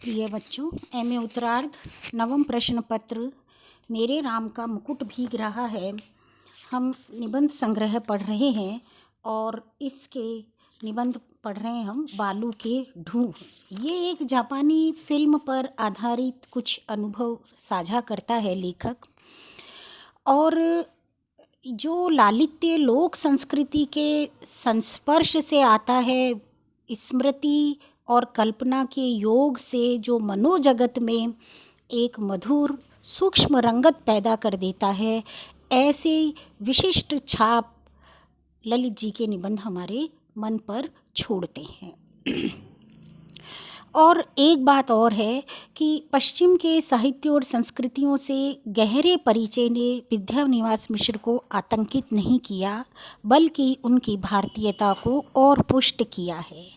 प्रिय बच्चों, एमए उत्तरार्ध नवम प्रश्न पत्र मेरे राम का मुकुट भीग रहा है। हम निबंध संग्रह पढ़ रहे हैं और इसके निबंध पढ़ रहे हैं हम बालू के ढूंढ। ये एक जापानी फिल्म पर आधारित कुछ अनुभव साझा करता है लेखक। और जो लालित्य लोक संस्कृति के संस्पर्श से आता है, स्मृति और कल्पना के योग से जो मनोजगत में एक मधुर सूक्ष्म रंगत पैदा कर देता है, ऐसे विशिष्ट छाप ललित जी के निबंध हमारे मन पर छोड़ते हैं। और एक बात और है कि पश्चिम के साहित्य और संस्कृतियों से गहरे परिचय ने विद्यानिवास मिश्र को आतंकित नहीं किया, बल्कि उनकी भारतीयता को और पुष्ट किया है।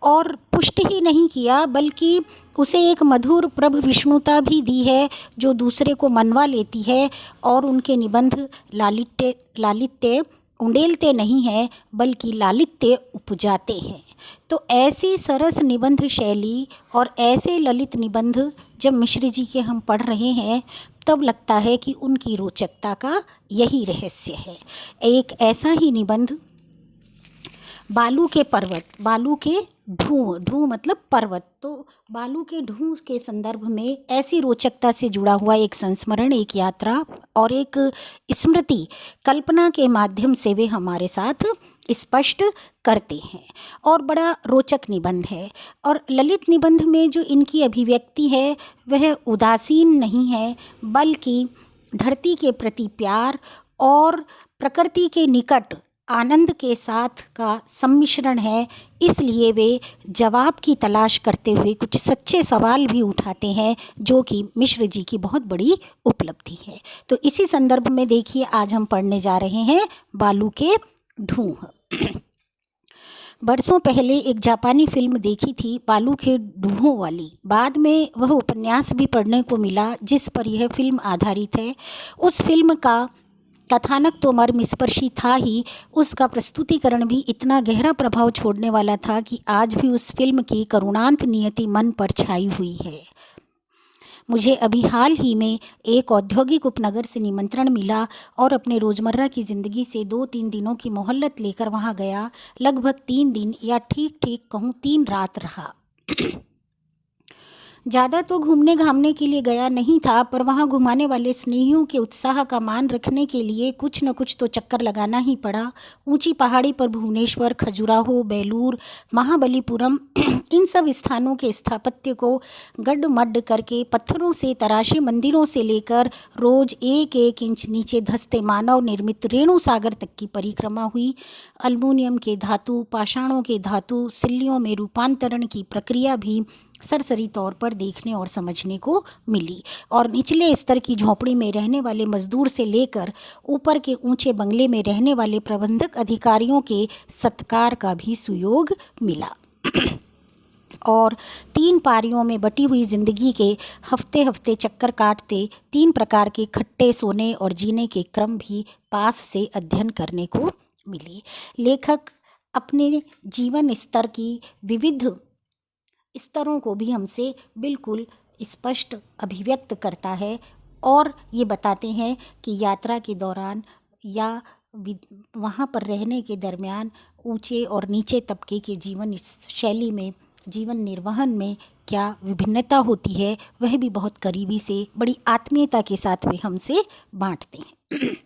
और पुष्ट ही नहीं किया बल्कि उसे एक मधुर प्रभ विष्णुता भी दी है, जो दूसरे को मनवा लेती है। और उनके निबंध लालित्य उंडेलते नहीं हैं, बल्कि लालित्य उपजाते हैं। तो ऐसी सरस निबंध शैली और ऐसे ललित निबंध जब मिश्र जी के हम पढ़ रहे हैं, तब लगता है कि उनकी रोचकता का यही रहस्य है। एक ऐसा ही निबंध बालू के पर्वत, बालू के ढूंढ मतलब पर्वत, तो बालू के ढूंढ के संदर्भ में ऐसी रोचकता से जुड़ा हुआ एक संस्मरण, एक यात्रा और एक स्मृति कल्पना के माध्यम से वे हमारे साथ स्पष्ट करते हैं। और बड़ा रोचक निबंध है। और ललित निबंध में जो इनकी अभिव्यक्ति है वह उदासीन नहीं है, बल्कि धरती के प्रति प्यार और प्रकृति के निकट आनंद के साथ का सम्मिश्रण है। इसलिए वे जवाब की तलाश करते हुए कुछ सच्चे सवाल भी उठाते हैं, जो कि मिश्र जी की बहुत बड़ी उपलब्धि है। तो इसी संदर्भ में देखिए, आज हम पढ़ने जा रहे हैं बालू के ढूंढ। बरसों पहले एक जापानी फिल्म देखी थी, बालू के ढूंढों वाली। बाद में वह उपन्यास भी पढ़ने को मिला जिस पर यह फिल्म आधारित है। उस फिल्म का कथानक तो मर्मस्पर्शी था ही, उसका प्रस्तुतिकरण भी इतना गहरा प्रभाव छोड़ने वाला था कि आज भी उस फिल्म की करुणांत नियति मन पर छाई हुई है। मुझे अभी हाल ही में एक औद्योगिक उपनगर से निमंत्रण मिला और अपने रोज़मर्रा की ज़िंदगी से 2-3 दिनों की मोहल्लत लेकर वहाँ गया। लगभग 3 दिन या ठीक कहूँ 3 रात रहा। ज़्यादा तो घूमने घामने के लिए गया नहीं था, पर वहाँ घुमाने वाले स्नेहियों के उत्साह का मान रखने के लिए कुछ न कुछ तो चक्कर लगाना ही पड़ा। ऊंची पहाड़ी पर भुवनेश्वर, खजुराहो, बेलूर, महाबलीपुरम इन सब स्थानों के स्थापत्य को गड्ढ-मड्ढ करके पत्थरों से तराशे मंदिरों से लेकर रोज 1-1 इंच नीचे धंसते मानव निर्मित रेणु सागर तक की परिक्रमा हुई। अल्मुनियम के धातु, पाषाणों के धातु, सिल्लियों में रूपांतरण की प्रक्रिया भी सरसरी तौर पर देखने और समझने को मिली। और निचले स्तर की झोपड़ी में रहने वाले मजदूर से लेकर ऊपर के ऊंचे बंगले में रहने वाले प्रबंधक अधिकारियों के सत्कार का भी सुयोग मिला। और 3 पारियों में बटी हुई जिंदगी के हफ्ते हफ्ते चक्कर काटते 3 प्रकार के खट्टे सोने और जीने के क्रम भी पास से अध्ययन करने को मिली। लेखक अपने जीवन स्तर की विविध स्तरों को भी हमसे बिल्कुल स्पष्ट अभिव्यक्त करता है और ये बताते हैं कि यात्रा के दौरान या वहाँ पर रहने के दरमियान ऊंचे और नीचे तबके के जीवन शैली में, जीवन निर्वहन में क्या विभिन्नता होती है, वह भी बहुत करीबी से, बड़ी आत्मीयता के साथ वे हमसे बांटते हैं।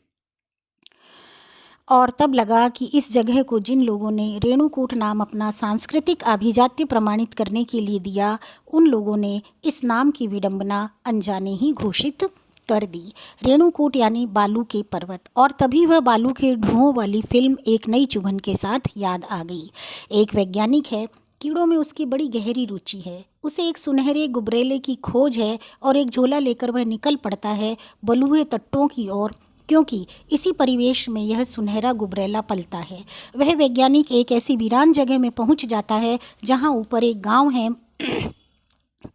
और तब लगा कि इस जगह को जिन लोगों ने रेणुकूट नाम अपना सांस्कृतिक आभिजात्य प्रमाणित करने के लिए दिया, उन लोगों ने इस नाम की विडंबना अनजाने ही घोषित कर दी। रेणुकूट यानी बालू के पर्वत। और तभी वह बालू के ढूंढों वाली फिल्म एक नई चुभन के साथ याद आ गई। एक वैज्ञानिक है, कीड़ों में उसकी बड़ी गहरी रुचि है। उसे एक सुनहरे गुबरेले की खोज है और एक झोला लेकर वह निकल पड़ता है बलुए तट्टों की ओर, क्योंकि इसी परिवेश में यह सुनहरा गुबरेला पलता है। वह वैज्ञानिक एक ऐसी वीरान जगह में पहुंच जाता है जहां ऊपर एक गांव है,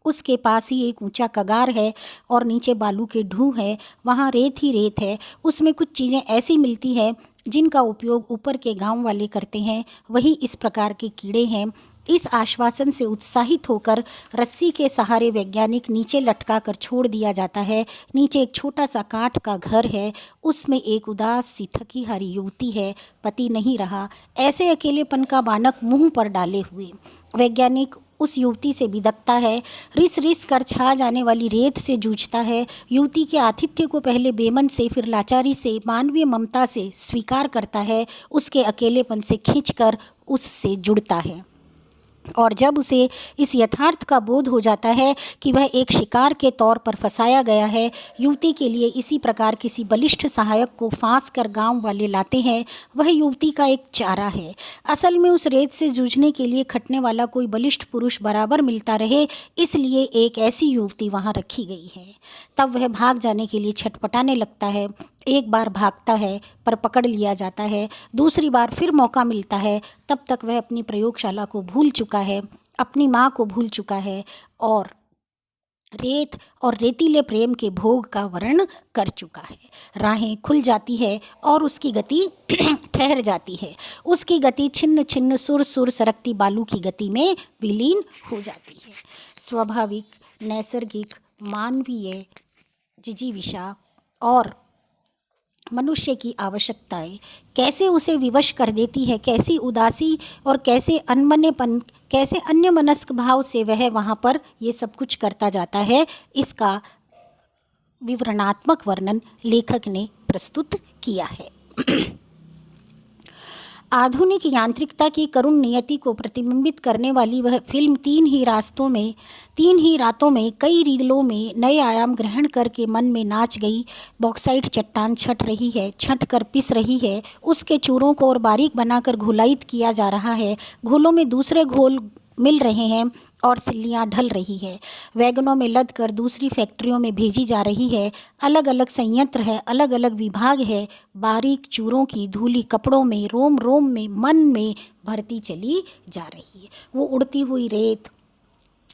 उसके पास ही एक ऊंचा कगार है और नीचे बालू के ढूंढ है। वहां रेत ही रेत है। उसमें कुछ चीज़ें ऐसी मिलती है जिनका उपयोग ऊपर के गांव वाले करते हैं। वही इस प्रकार के कीड़े हैं इस आश्वासन से उत्साहित होकर रस्सी के सहारे वैज्ञानिक नीचे लटका कर छोड़ दिया जाता है। नीचे एक छोटा सा काठ का घर है, उसमें एक उदास सी थकी हारी युवती है। पति नहीं रहा, ऐसे अकेलेपन का बानक मुंह पर डाले हुए वैज्ञानिक उस युवती से बिदकता है, रिस रिस कर छा जाने वाली रेत से जूझता है। युवती के आतिथ्य को पहले बेमन से, फिर लाचारी से, मानवीय ममता से स्वीकार करता है, उसके अकेलेपन से खींचकर उससे जुड़ता है। और जब उसे इस यथार्थ का बोध हो जाता है कि वह एक शिकार के तौर पर फंसाया गया है, युवती के लिए इसी प्रकार किसी बलिष्ठ सहायक को फांस कर गांव वाले लाते हैं। वह युवती का एक चारा है। असल में उस रेत से जूझने के लिए खटने वाला कोई बलिष्ठ पुरुष बराबर मिलता रहे, इसलिए एक ऐसी युवती वहाँ रखी गई है। तब वह भाग जाने के लिए छटपटाने लगता है। एक बार भागता है पर पकड़ लिया जाता है, दूसरी बार फिर मौका मिलता है। तब तक वह अपनी प्रयोगशाला को भूल चुका है, अपनी माँ को भूल चुका है और रेत और रेतीले प्रेम के भोग का वर्णन कर चुका है। राहें खुल जाती है और उसकी गति ठहर जाती है। उसकी गति छिन्न छिन्न सुर सुर सरकती बालू की गति में विलीन हो जाती है। स्वाभाविक, नैसर्गिक, मानवीय जिजीविषा और मनुष्य की आवश्यकताएं कैसे उसे विवश कर देती है, कैसी उदासी और कैसे अनमनेपन, कैसे अन्यमनस्क भाव से वह वहाँ पर ये सब कुछ करता जाता है, इसका विवरणात्मक वर्णन लेखक ने प्रस्तुत किया है। आधुनिक यांत्रिकता की करुण नियति को प्रतिबिंबित करने वाली वह फिल्म तीन ही रातों में कई रीलों में नए आयाम ग्रहण करके मन में नाच गई। बॉक्साइट चट्टान छट रही है, छट कर पिस रही है, उसके चूरों को और बारीक बनाकर घुलायित किया जा रहा है। घोलों में दूसरे घोल मिल रहे हैं और सिल्लियाँ ढल रही है। वैगनों में लद कर दूसरी फैक्ट्रियों में भेजी जा रही है। अलग अलग संयंत्र है, अलग अलग विभाग है। बारीक चूरों की धूली कपड़ों में, रोम रोम में, मन में भरती चली जा रही है। वो उड़ती हुई रेत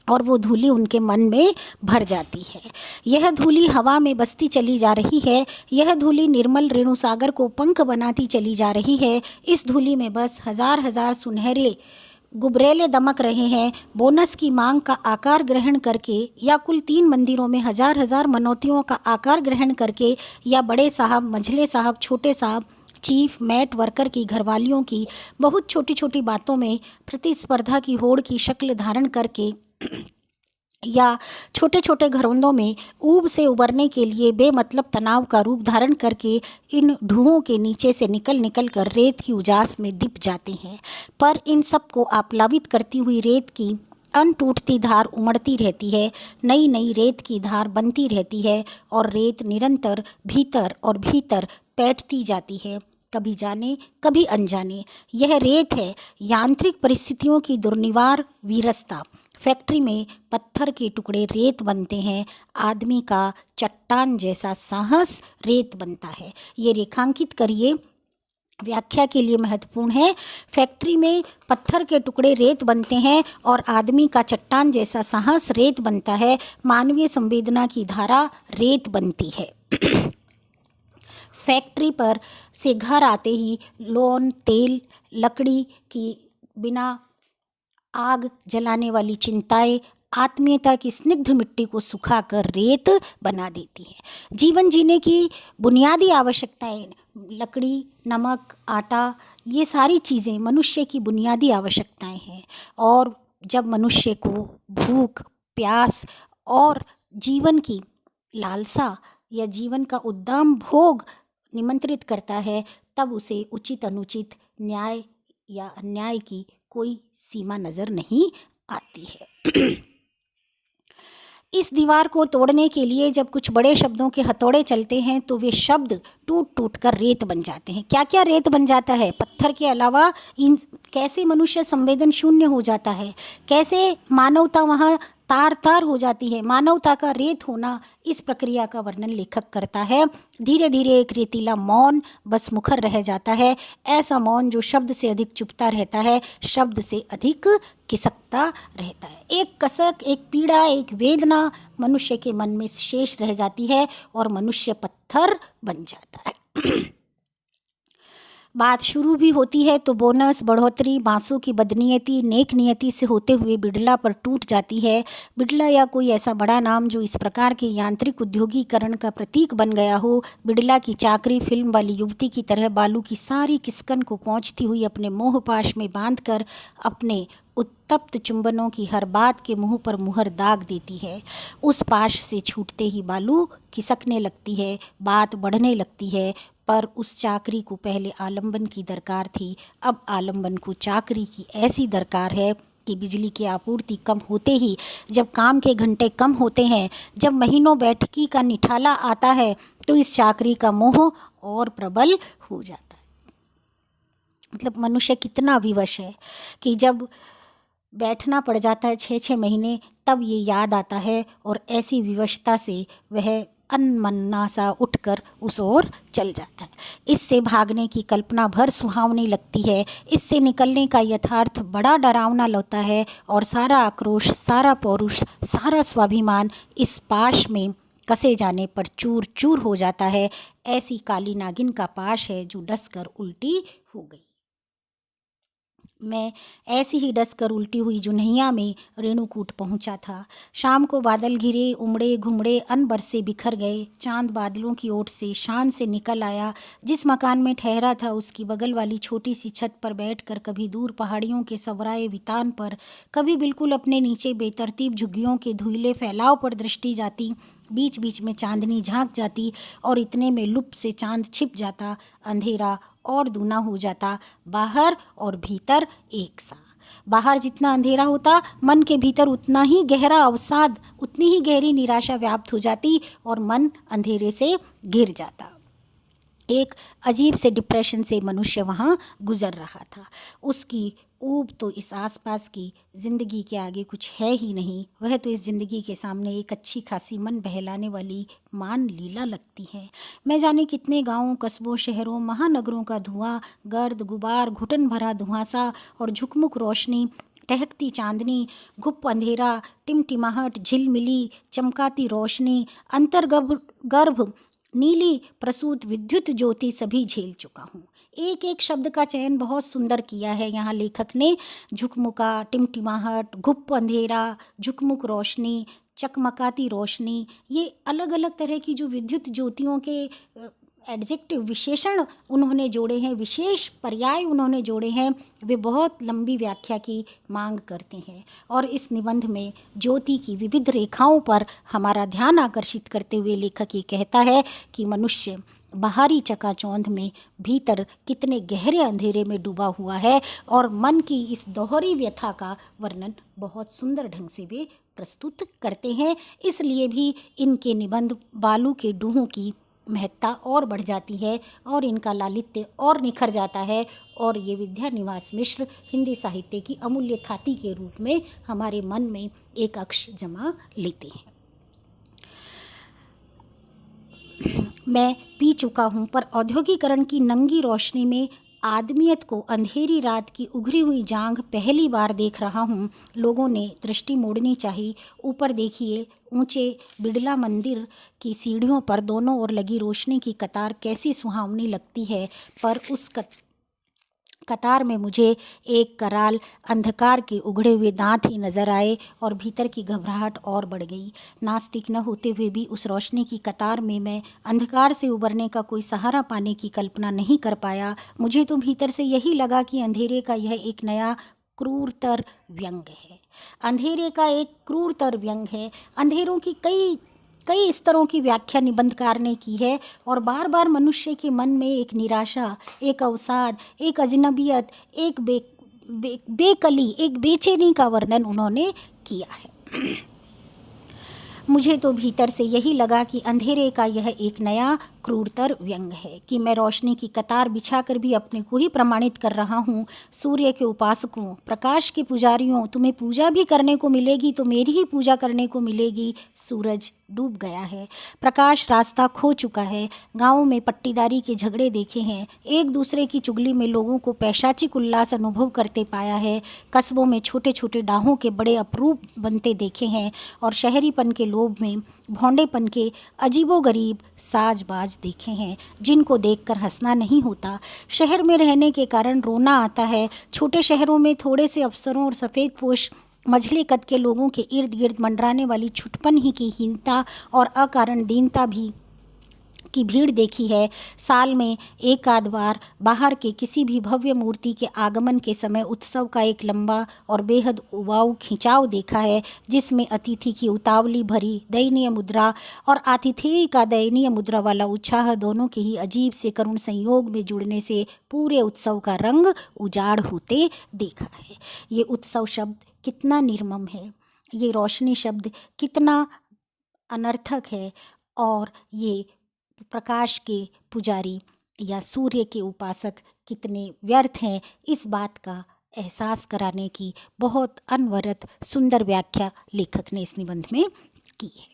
और वो धूली उनके मन में भर जाती है। यह धूली हवा में बसती चली जा रही है। यह धूली निर्मल रेणुसागर को पंख बनाती चली जा रही है। इस धूली में बस हजार हजार सुनहरे गुबरेले दमक रहे हैं। बोनस की मांग का आकार ग्रहण करके, या कुल 3 मंदिरों में हजार हजार मनौतियों का आकार ग्रहण करके, या बड़े साहब, मझले साहब, छोटे साहब, चीफ, मैट वर्कर की घरवालियों की बहुत छोटी छोटी बातों में प्रतिस्पर्धा की होड़ की शक्ल धारण करके, या छोटे छोटे घरौंदों में ऊब से उबरने के लिए बेमतलब तनाव का रूप धारण करके इन ढूंहों के नीचे से निकल निकल कर रेत की उजास में दिप जाते हैं। पर इन सब को आप्लावित करती हुई रेत की अनटूटती धार उमड़ती रहती है। नई नई रेत की धार बनती रहती है और रेत निरंतर भीतर और भीतर पैठती जाती है, कभी जाने कभी अनजाने। यह रेत है यांत्रिक परिस्थितियों की दुर्निवार वीरस्ता। फैक्ट्री में पत्थर के टुकड़े रेत बनते हैं, आदमी का चट्टान जैसा साहस रेत बनता है। ये रेखांकित करिए, व्याख्या के लिए महत्वपूर्ण है। फैक्ट्री में पत्थर के टुकड़े रेत बनते हैं और आदमी का चट्टान जैसा साहस रेत बनता है। मानवीय संवेदना की धारा रेत बनती है। फैक्ट्री पर से घर आते ही लोन, तेल, लकड़ी की बिना आग जलाने वाली चिंताएं आत्मीयता की स्निग्ध मिट्टी को सुखाकर रेत बना देती है। जीवन जीने की बुनियादी आवश्यकताएं, लकड़ी, नमक, आटा, ये सारी चीज़ें मनुष्य की बुनियादी आवश्यकताएं हैं। और जब मनुष्य को भूख, प्यास और जीवन की लालसा या जीवन का उद्दाम भोग निमंत्रित करता है, तब उसे उचित अनुचित, न्याय या अन्याय की कोई सीमा नज़र नहीं आती है। इस दीवार को तोड़ने के लिए जब कुछ बड़े शब्दों के हथौड़े चलते हैं तो वे शब्द टूट टूट कर रेत बन जाते हैं। क्या क्या रेत बन जाता है? पत्थर के अलावा इन कैसे मनुष्य संवेदन शून्य हो जाता है, कैसे मानवता वहाँ तार तार हो जाती है। मानवता का रेत होना, इस प्रक्रिया का वर्णन लेखक करता है। धीरे धीरे एक रेतीला मौन बस मुखर रह जाता है। ऐसा मौन जो शब्द से अधिक चुपता रहता है, शब्द से अधिक खिसकता रहता है। एक कसक, एक पीड़ा, एक वेदना मनुष्य के मन में शेष रह जाती है और मनुष्य पत्थर बन जाता है। बात शुरू भी होती है तो बोनस, बढ़ोतरी, बांसों की बदनीयती, नेक नियति से होते हुए बिड़ला पर टूट जाती है। बिड़ला या कोई ऐसा बड़ा नाम जो इस प्रकार के यांत्रिक उद्योगीकरण का प्रतीक बन गया हो। बिड़ला की चाकरी फिल्म वाली युवती की तरह बालू की सारी किस्कन को पहुँचती हुई अपने मोहपाश में बांधकर अपने उत्तप्त चुंबनों की हर बात के मुंह पर मुहर दाग देती है। उस पाश से छूटते ही बालू खिसकने लगती है, बात बढ़ने लगती है। पर उस चाकरी को पहले आलंबन की दरकार थी, अब आलंबन को चाकरी की ऐसी दरकार है कि बिजली की आपूर्ति कम होते ही, जब काम के घंटे कम होते हैं, जब महीनों बैठकी का निठाला आता है, तो इस चाकरी का मोह और प्रबल हो जाता है। मतलब मनुष्य कितना विवश है कि जब बैठना पड़ जाता है 6-6 महीने, तब ये याद आता है और ऐसी विवशता से वह अनमन्ना सा उठकर उस ओर चल जाता है। इससे भागने की कल्पना भर सुहावनी लगती है, इससे निकलने का यथार्थ बड़ा डरावना लगता है और सारा आक्रोश, सारा पौरुष, सारा स्वाभिमान इस पाश में कसे जाने पर चूर चूर हो जाता है। ऐसी काली नागिन का पाश है जो डसकर उल्टी हो गई। मैं ऐसी ही डसकर उल्टी हुई जुनैया में रेणुकूट पहुंचा था। शाम को बादल घिरे, उमड़े घुमड़े अनबर से बिखर गए। चांद बादलों की ओट से शान से निकल आया। जिस मकान में ठहरा था उसकी बगल वाली छोटी सी छत पर बैठकर कभी दूर पहाड़ियों के सवराए वितान पर, कभी बिल्कुल अपने नीचे बेतरतीब झुग्गियों के धुइले फैलाव पर दृष्टि जाती। बीच बीच में चांदनी झांक जाती और इतने में लुप्त से चांद छिप जाता। अंधेरा और दूना हो जाता, बाहर और भीतर एक सा। बाहर जितना अंधेरा होता, मन के भीतर उतना ही गहरा अवसाद, उतनी ही गहरी निराशा व्याप्त हो जाती और मन अंधेरे से घिर जाता। एक अजीब से डिप्रेशन से मनुष्य वहाँ गुजर रहा था। उसकी ऊब तो इस आसपास की ज़िंदगी के आगे कुछ है ही नहीं। वह तो इस ज़िंदगी के सामने एक अच्छी खासी मन बहलाने वाली मान लीला लगती है। मैं जाने कितने गांवों, कस्बों, शहरों, महानगरों का धुआं, गर्द गुबार, घुटन भरा धुआंसा और झुकमुक रोशनी, टहकती चांदनी, गुप्त अंधेरा, टिमटिमाहट, झिलमिली चमकाती रोशनी, गर्भ नीली प्रसूत विद्युत ज्योति सभी झेल चुका हूँ। एक एक शब्द का चयन बहुत सुंदर किया है यहाँ लेखक ने। झुकमुका, टिमटिमाहट, गुप्त अंधेरा, झुकमुक रोशनी, चकमकाती रोशनी, ये अलग अलग तरह की जो विद्युत ज्योतियों के एडजेक्टिव विशेषण उन्होंने जोड़े हैं, विशेष पर्याय उन्होंने जोड़े हैं, वे बहुत लंबी व्याख्या की मांग करते हैं। और इस निबंध में ज्योति की विविध रेखाओं पर हमारा ध्यान आकर्षित करते हुए लेखक ये कहता है कि मनुष्य बाहरी चकाचौंध में भीतर कितने गहरे अंधेरे में डूबा हुआ है, और मन की इस दोहरी व्यथा का वर्णन बहुत सुंदर ढंग से वे प्रस्तुत करते हैं। इसलिए भी इनके निबंध बालू के डूहों की महत्ता और बढ़ जाती है और इनका लालित्य और निखर जाता है, और ये विद्यानिवास मिश्र हिंदी साहित्य की अमूल्य थाती के रूप में हमारे मन में एक अक्ष जमा लेते हैं। मैं पी चुका हूँ, पर औद्योगिकरण की नंगी रोशनी में आदमियत को अंधेरी रात की उघरी हुई जांघ पहली बार देख रहा हूँ। लोगों ने दृष्टि मोड़नी चाहिए। ऊपर देखिए, ऊंचे बिड़ला मंदिर की सीढ़ियों पर दोनों ओर लगी रोशनी की कतार कैसी सुहावनी लगती है, पर उस कतार में मुझे एक कराल अंधकार के उघड़े हुए दांत ही नजर आए और भीतर की घबराहट और बढ़ गई। नास्तिक न होते हुए भी उस रोशनी की कतार में मैं अंधकार से उबरने का कोई सहारा पाने की कल्पना नहीं कर पाया। मुझे तो भीतर से यही लगा कि अंधेरे का यह एक नया क्रूरतर व्यंग है। अंधेरे का एक क्रूरतर व्यंग है। अंधेरों की कई स्तरों की व्याख्या निबंधकार ने की है, और बार बार मनुष्य के मन में एक निराशा, एक अवसाद, एक अजनबियत, एक बेकली, एक बेचैनी का वर्णन उन्होंने किया है। मुझे तो भीतर से यही लगा कि अंधेरे का यह एक नया क्रूरतर व्यंग है, कि मैं रोशनी की कतार बिछाकर भी अपने को ही प्रमाणित कर रहा हूँ। सूर्य के उपासकों, प्रकाश के पुजारियों, तुम्हें पूजा भी करने को मिलेगी तो मेरी ही पूजा करने को मिलेगी। सूरज डूब गया है। प्रकाश रास्ता खो चुका है। गाँव में पट्टीदारी के झगड़े देखे हैं। एक दूसरे की चुगली में लोगों को पैशाचिक उल्लास अनुभव करते पाया है। कस्बों में छोटे छोटे डाहों के बड़े अपरूप बनते देखे हैं और शहरीपन के लोभ में भौंडेपन के अजीबोगरीब साजबाज देखे हैं, जिनको देखकर हंसना नहीं होता। शहर में रहने के कारण रोना आता है। छोटे शहरों में थोड़े से अफसरों और सफ़ेद पोश मझले कद के लोगों के इर्द गिर्द मंडराने वाली छुटपन ही की हीनता और अकारण दीनता भी की भीड़ देखी है। साल में एक आध बार बाहर के किसी भी भव्य मूर्ति के आगमन के समय उत्सव का एक लंबा और बेहद उबाऊ खिंचाव देखा है, जिसमें अतिथि की उतावली भरी दयनीय मुद्रा और आतिथेय का दयनीय मुद्रा वाला उत्साह दोनों के ही अजीब से करुण संयोग में जुड़ने से पूरे उत्सव का रंग उजाड़ होते देखा है। ये उत्सव शब्द कितना निर्मम है, ये रोशनी शब्द कितना अनर्थक है, और ये प्रकाश के पुजारी या सूर्य के उपासक कितने व्यर्थ हैं, इस बात का एहसास कराने की बहुत अनवरत सुंदर व्याख्या लेखक ने इस निबंध में की है।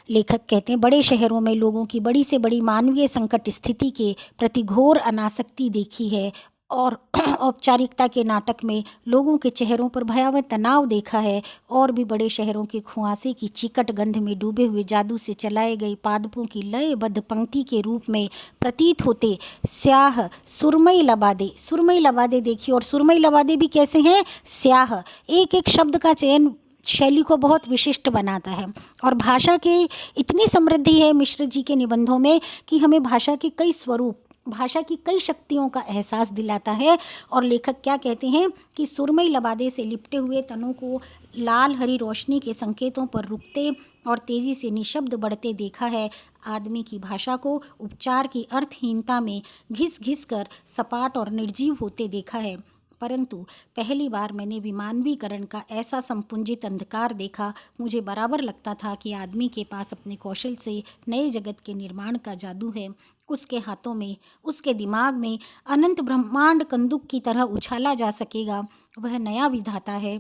लेखक कहते हैं, बड़े शहरों में लोगों की बड़ी से बड़ी मानवीय संकट स्थिति के प्रति घोर अनासक्ति देखी है और औपचारिकता के नाटक में लोगों के चेहरों पर भयावह तनाव देखा है। और भी बड़े शहरों के खुआसे की चिकट गंध में डूबे हुए जादू से चलाए गए पादपों की लयबद्ध पंक्ति के रूप में प्रतीत होते स्याह सुरमई लबादे देखिए। और सुरमई लबादे भी कैसे हैं? स्याह। एक एक शब्द का चयन शैली को बहुत विशिष्ट बनाता है और भाषा के इतनी समृद्धि है मिश्र जी के निबंधों में कि हमें भाषा के कई स्वरूप, भाषा की कई शक्तियों का एहसास दिलाता है। और लेखक क्या कहते हैं कि सुरमई लबादे से लिपटे हुए तनों को लाल हरी रोशनी के संकेतों पर रुकते और तेज़ी से निशब्द बढ़ते देखा है। आदमी की भाषा को उपचार की अर्थहीनता में घिस घिस कर सपाट और निर्जीव होते देखा है। परंतु पहली बार मैंने विमानवीकरण का ऐसा संपुंजित अंधकार देखा। मुझे बराबर लगता था कि आदमी के पास अपने कौशल से नए जगत के निर्माण का जादू है। उसके हाथों में, उसके दिमाग में अनंत ब्रह्मांड कंदुक की तरह उछाला जा सकेगा। वह नया विधाता है।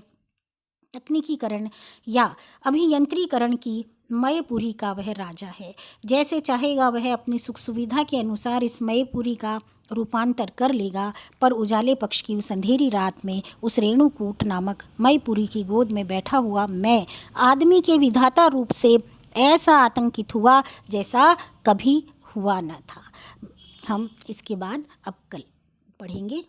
तकनीकीकरण या अभियंत्रीकरण की मयपुरी का वह राजा है। जैसे चाहेगा वह अपनी सुख सुविधा के अनुसार इस मयपुरी का रूपांतर कर लेगा। पर उजाले पक्ष की उस अंधेरी रात में उस रेणुकूट नामक मयपुरी की गोद में बैठा हुआ मैं आदमी के विधाता रूप से ऐसा आतंकित हुआ जैसा कभी हुआ न था। हम इसके बाद अब कल पढ़ेंगे।